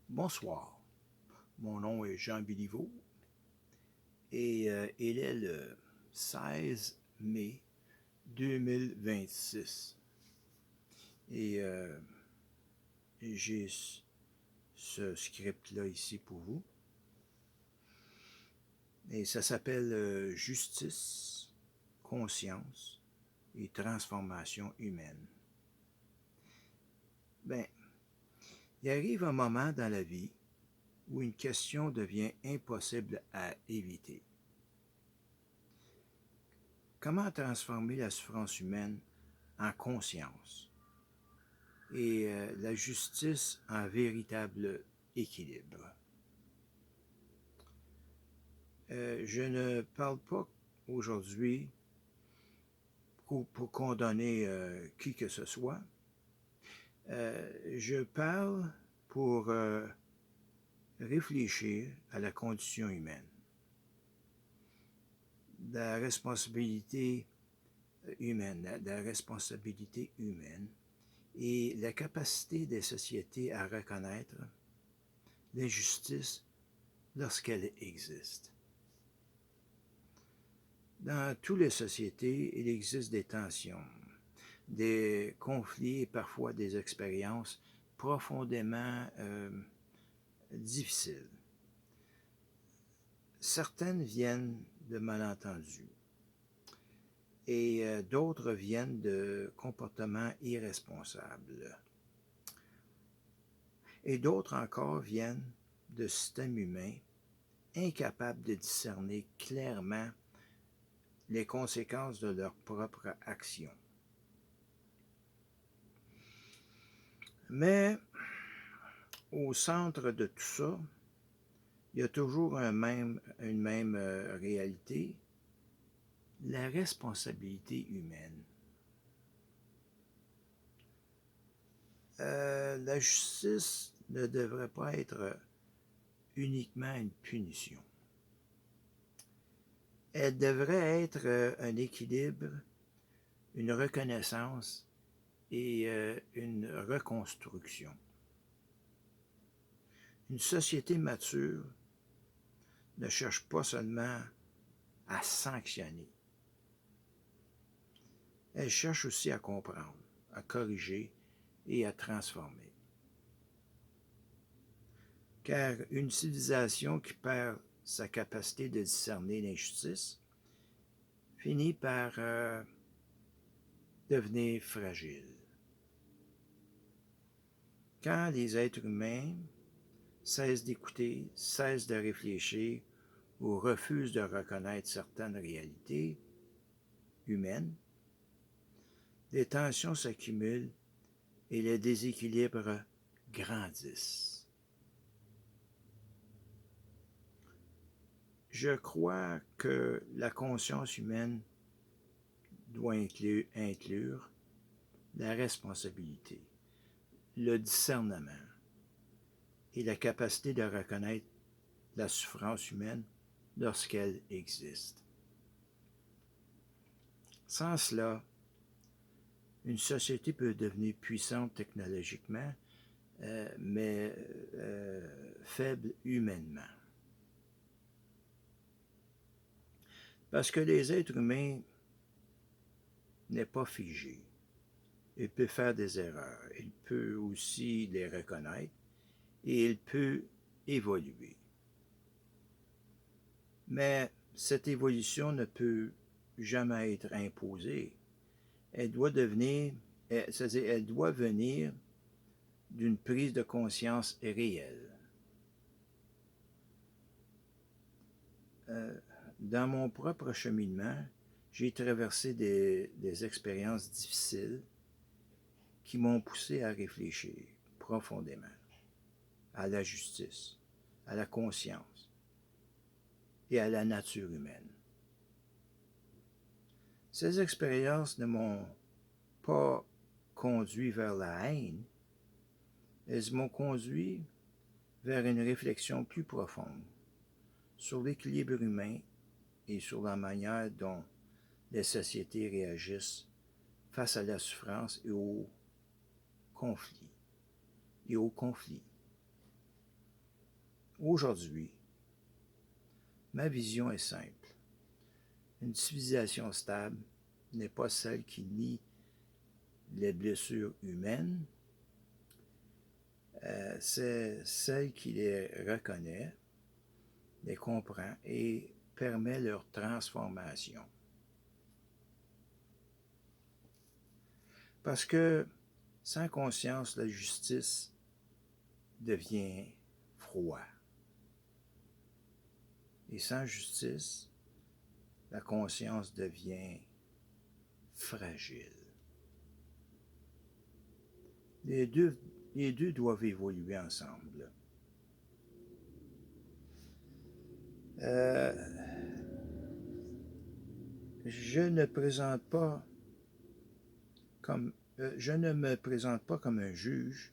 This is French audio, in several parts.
Bonsoir, mon nom est Jean Béliveau et il est le 16 mai 2026. Et j'ai ce script-là ici pour vous. Et ça s'appelle Justice, conscience et transformation humaine. Ben, il arrive un moment dans la vie où une question devient impossible à éviter. Comment transformer la souffrance humaine en conscience et la justice en véritable équilibre? Je ne parle pas aujourd'hui pour condamner qui que ce soit. Je parle pour réfléchir à la condition humaine, la responsabilité humaine et la capacité des sociétés à reconnaître l'injustice lorsqu'elle existe. Dans toutes les sociétés, il existe des tensions, des conflits et parfois des expériences profondément difficiles. Certaines viennent de malentendus et d'autres viennent de comportements irresponsables. Et d'autres encore viennent de systèmes humains incapables de discerner clairement les conséquences de leur propre action. Mais au centre de tout ça, il y a toujours une même réalité, la responsabilité humaine. La justice ne devrait pas être uniquement une punition. Elle devrait être un équilibre, une reconnaissance et une reconstruction. Une société mature ne cherche pas seulement à sanctionner. Elle cherche aussi à comprendre, à corriger et à transformer. Car une civilisation qui perd sa capacité de discerner l'injustice finit par devenir fragile. Quand les êtres humains cessent d'écouter, cessent de réfléchir ou refusent de reconnaître certaines réalités humaines, les tensions s'accumulent et les déséquilibres grandissent. Je crois que la conscience humaine doit inclure la responsabilité, le discernement et la capacité de reconnaître la souffrance humaine lorsqu'elle existe. Sans cela, une société peut devenir puissante technologiquement, mais faible humainement. Parce que les êtres humains n'est pas figé. Il peut faire des erreurs. Il peut aussi les reconnaître et il peut évoluer. Mais cette évolution ne peut jamais être imposée. Elle doit elle doit venir d'une prise de conscience réelle. Dans mon propre cheminement, j'ai traversé des expériences difficiles qui m'ont poussé à réfléchir profondément à la justice, à la conscience et à la nature humaine. Ces expériences ne m'ont pas conduit vers la haine, elles m'ont conduit vers une réflexion plus profonde sur l'équilibre humain et sur la manière dont les sociétés réagissent face à la souffrance et aux conflits. Aujourd'hui, ma vision est simple. Une civilisation stable n'est pas celle qui nie les blessures humaines, c'est celle qui les reconnaît, les comprend et permet leur transformation. Parce que sans conscience, la justice devient froid. Et sans justice, la conscience devient fragile. Les deux doivent évoluer ensemble. Je ne me présente pas comme un juge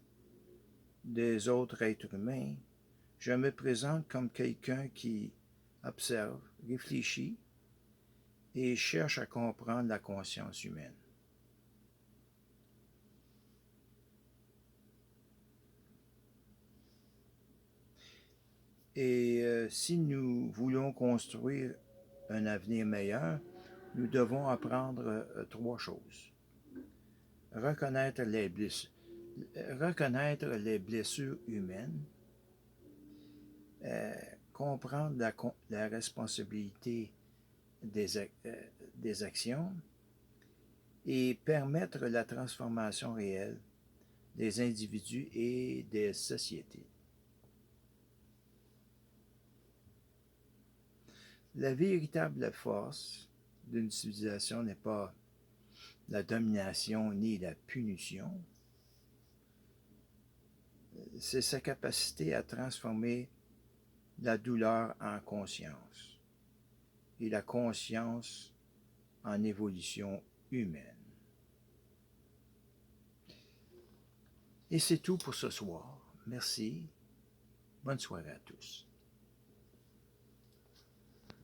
des autres êtres humains. Je me présente comme quelqu'un qui observe, réfléchit et cherche à comprendre la conscience humaine. Et si nous voulons construire un avenir meilleur, nous devons apprendre trois choses. Reconnaître les blessures humaines, comprendre la responsabilité des actions et permettre la transformation réelle des individus et des sociétés. La véritable force d'une civilisation n'est pas la domination ni la punition, c'est sa capacité à transformer la douleur en conscience et la conscience en évolution humaine. Et c'est tout pour ce soir. Merci. Bonne soirée à tous.